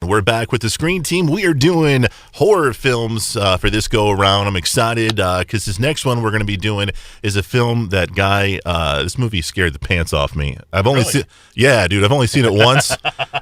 We're back with the Screen Team. We are doing horror films for this go around. I'm excited because this next one we're going to be doing is a film that this movie scared the pants off me. I've only seen, dude, I've only seen it once,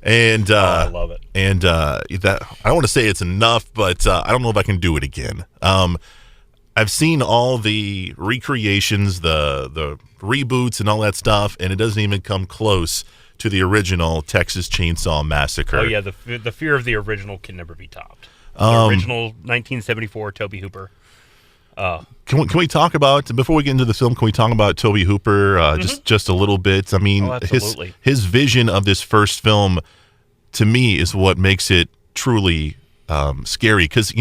and I love it. And that I don't want to say it's enough, but I don't know if I can do it again. I've seen all the recreations, the reboots, and all that stuff, and it doesn't even come close to the original Texas Chainsaw Massacre. Oh yeah, the fear of the original can never be topped. The original 1974 Tobe Hooper. Can we talk about, before we get into the film, can we talk about Tobe Hooper just a little bit? I mean, his vision of this first film, to me, is what makes it truly scary. Because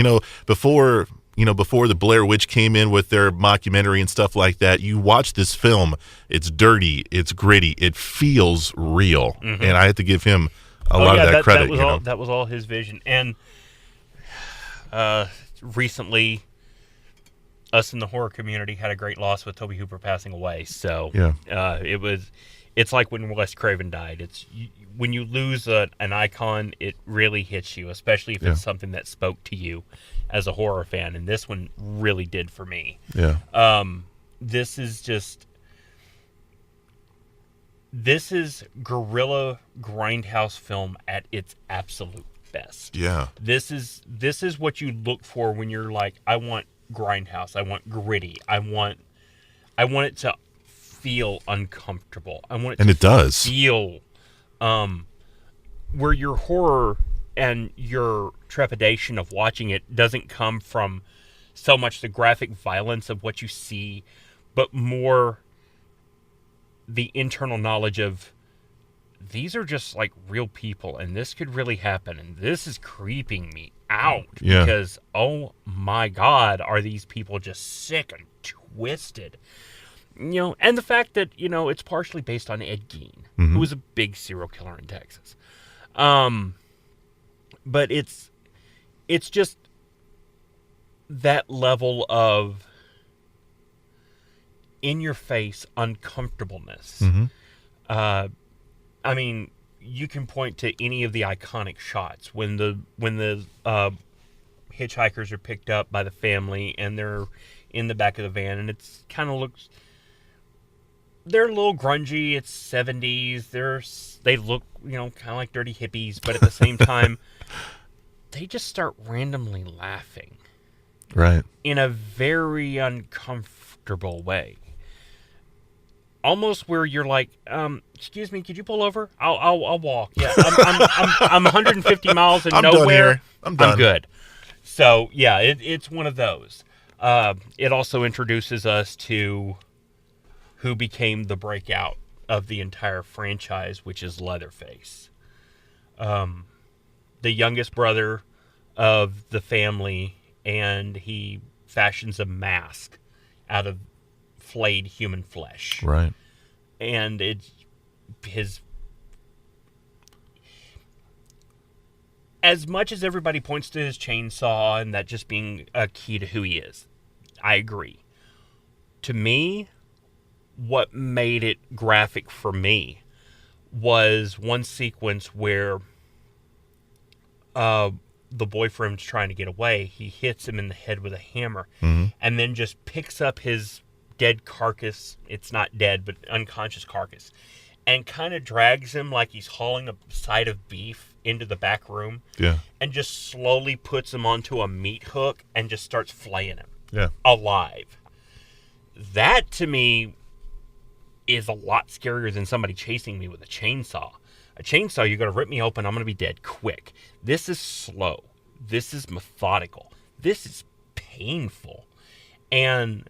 before the Blair Witch came in with their mockumentary and stuff like that, you watch this film, it's dirty, it's gritty, it feels real. And I have to give him a lot of that credit. That was all his vision. And recently, us in the horror community had a great loss with Tobe Hooper passing away. So it's like when Wes Craven died. When you lose an icon, it really hits you, especially if it's something that spoke to you as a horror fan, and this one really did for me. Yeah. This is guerrilla grindhouse film at its absolute best. Yeah. This is what you look for when you're like, I want grindhouse, I want gritty, I want it to feel uncomfortable. I want it to feel where your horror and your trepidation of watching it doesn't come from so much the graphic violence of what you see, but more the internal knowledge of these are just like real people and this could really happen and this is creeping me out because, oh my God, are these people just sick and twisted? And the fact that, it's partially based on Ed Gein, who was a big serial killer in Texas. But it's just that level of in-your-face uncomfortableness. I mean, you can point to any of the iconic shots when the hitchhikers are picked up by the family and they're in the back of the van, and it's kind of looks. They're a little grungy. It's 70s. They look, kind of like dirty hippies, but at the same time, they just start randomly laughing. Right. In a very uncomfortable way. Almost where you're like, excuse me, could you pull over? I'll walk. Yeah, I'm 150 miles and nowhere. Done here. I'm done. I'm good. So yeah, it's one of those. It also introduces us to who became the breakout of the entire franchise, which is Leatherface. The youngest brother of the family, and he fashions a mask out of flayed human flesh. Right. And it's his... As much as everybody points to his chainsaw and that just being a key to who he is, I agree. To me, what made it graphic for me was one sequence where the boyfriend's trying to get away. He hits him in the head with a hammer and then just picks up his dead carcass. It's not dead, but unconscious carcass. And kind of drags him like he's hauling a side of beef into the back room. Yeah. And just slowly puts him onto a meat hook and just starts flaying him. Yeah. Alive. That, to me, is a lot scarier than somebody chasing me with a chainsaw. A chainsaw, you're going to rip me open, I'm going to be dead quick. This is slow. This is methodical. This is painful. And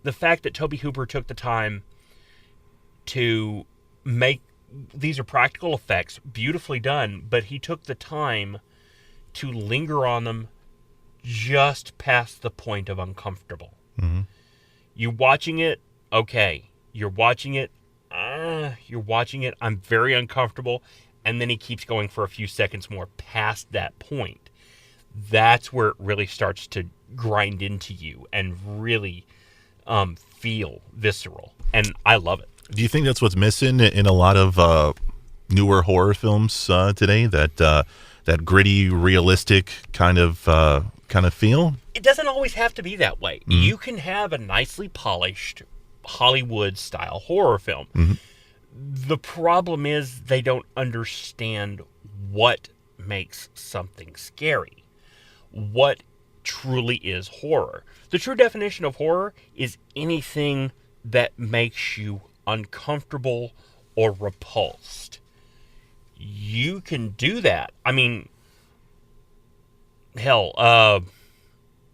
the fact that Tobe Hooper took the time to make, these are practical effects, beautifully done, but he took the time to linger on them just past the point of uncomfortable. You watching it, okay. You're watching it, I'm very uncomfortable, and then he keeps going for a few seconds more past that point. That's where it really starts to grind into you and really feel visceral, and I love it. Do you think that's what's missing in a lot of newer horror films today? That that gritty, realistic kind of feel. It doesn't always have to be that way. You can have a nicely polished Hollywood-style horror film. The problem is they don't understand what makes something scary. What truly is horror. The true definition of horror is anything that makes you uncomfortable or repulsed. You can do that. I mean, hell,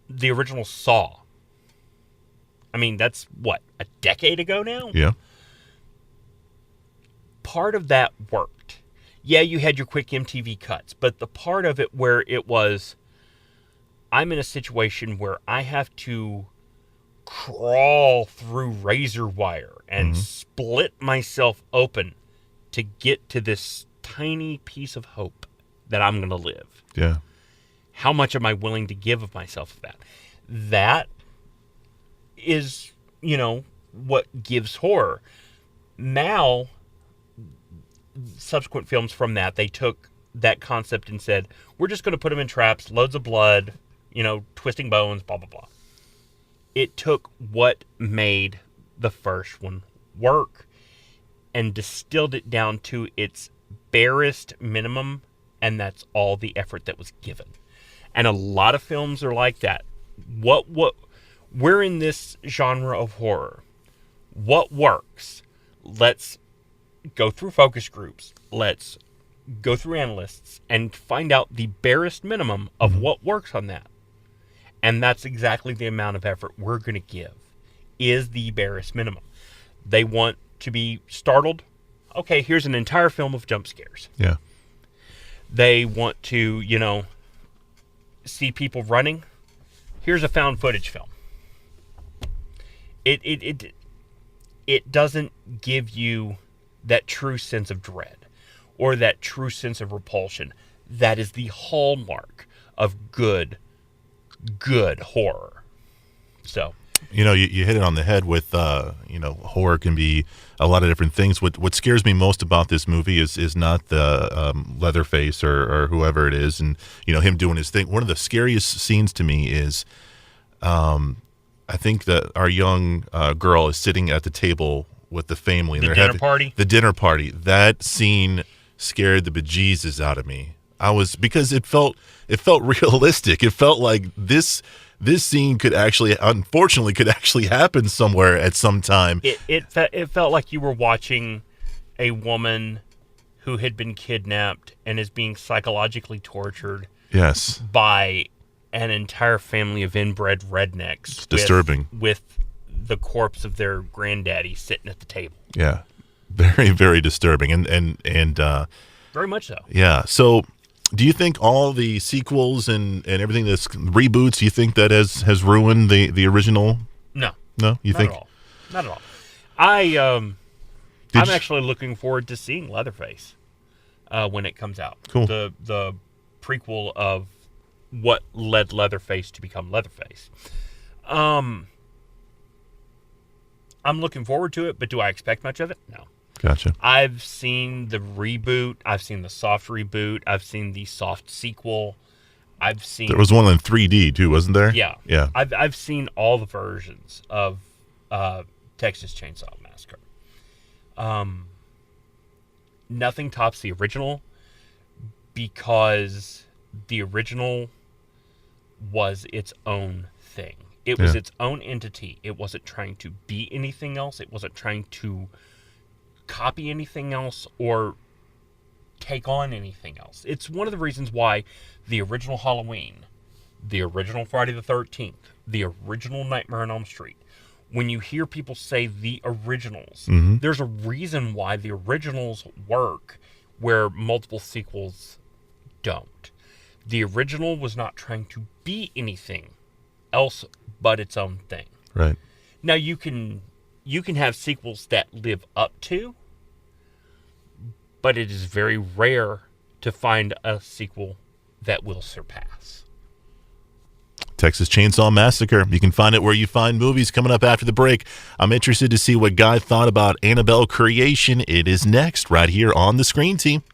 the original Saw. I mean, that's what, a decade ago now? Yeah. Part of that worked. Yeah, you had your quick MTV cuts, but the part of it where it was, I'm in a situation where I have to crawl through razor wire and split myself open to get to this tiny piece of hope that I'm going to live. Yeah. How much am I willing to give of myself for that? That is, what gives horror. Now, subsequent films from that, they took that concept and said, we're just going to put them in traps, loads of blood, twisting bones, blah, blah, blah. It took what made the first one work and distilled it down to its barest minimum, and that's all the effort that was given. And a lot of films are like that. We're in this genre of horror. What works? Let's go through focus groups. Let's go through analysts and find out the barest minimum of what works on that. And that's exactly the amount of effort we're going to give, is the barest minimum. They want to be startled. Okay, here's an entire film of jump scares. Yeah. They want to, see people running. Here's a found footage film. It doesn't give you that true sense of dread or that true sense of repulsion. That is the hallmark of good horror. So, you hit it on the head with, horror can be a lot of different things. What scares me most about this movie is not the Leatherface or whoever it is, and him doing his thing. One of the scariest scenes to me is, I think that our young girl is sitting at the table with the family. And the dinner party. The dinner party. That scene scared the bejesus out of me. Because it felt realistic. It felt like this scene unfortunately could actually happen somewhere at some time. It felt like you were watching a woman who had been kidnapped and is being psychologically tortured. Yes. By an entire family of inbred rednecks. It's disturbing. With the corpse of their granddaddy sitting at the table. Yeah. Very, very disturbing. And very much so. Yeah. So, do you think all the sequels and everything that's reboots, do you think that has ruined the original? No. No? You think? Not at all. I'm actually looking forward to seeing Leatherface when it comes out. Cool. The prequel of what led Leatherface to become Leatherface. I'm looking forward to it, but do I expect much of it? No. Gotcha. I've seen the reboot. I've seen the soft reboot. I've seen the soft sequel. There was one in 3D too, wasn't there? Yeah. Yeah. I've seen all the versions of Texas Chainsaw Massacre. Nothing tops the original because the original was its own thing. It was its own entity. It wasn't trying to be anything else. It wasn't trying to copy anything else or take on anything else. It's one of the reasons why the original Halloween, the original Friday the 13th, the original Nightmare on Elm Street, when you hear people say the originals, there's a reason why the originals work where multiple sequels don't. The original was not trying to be anything else but its own thing. Right. Now you can have sequels that live up to, but it is very rare to find a sequel that will surpass. Texas Chainsaw Massacre. You can find it where you find movies. Coming up after the break, I'm interested to see what Guy thought about Annabelle Creation. It is next right here on the Screen Team.